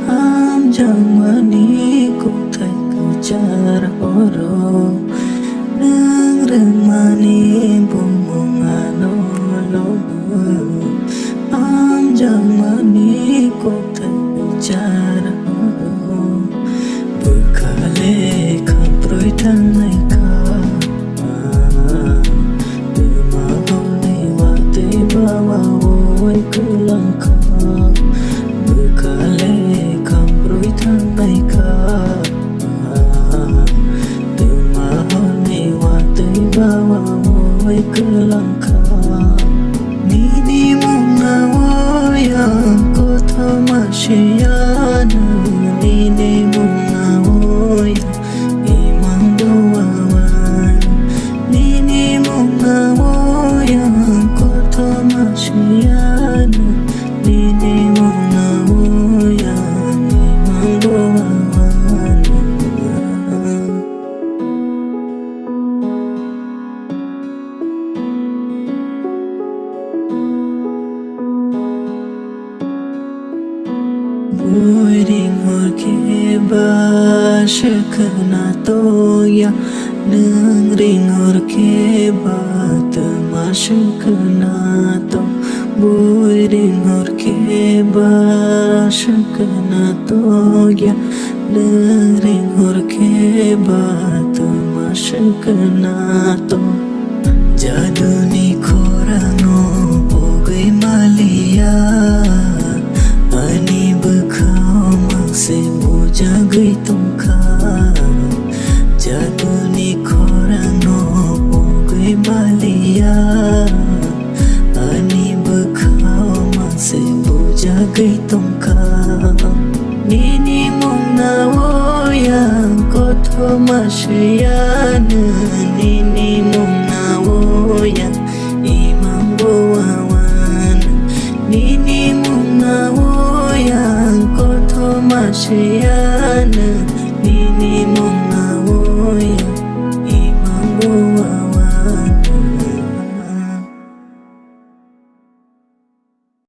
Am jamani ko thai ku char oro nang remani bumungano lo am jamani ko thai ku char oro bukhale khamproi thang nai ka ma bone wa te ba wa oi kulang ka bukhale khamproi thang nai ka ma bone wa te ba wa oi kulang ka ni ni mong na wa ya ko thama shiyana ni ni mong na wa ya imang do wa ni ni mong na wa ya ko thama shiyana ni ni mong na wa ya imang do wa Boiring hor ke ba shakna to ya nang ring hor ke ba tama shakna to boiring hor ke ba shakna to ya nang ring hor ke ba tama shakna to jaduni khorango bogai malia ani bekhau makse boja gai tongka jaduni khorango bogai malia ani bekhau makse boja gai tongka nini mong na woyang ko thoma shiyana nini mong na woyang imang bowawan nini mong na woyang ko thoma shiyana nini mong na woyang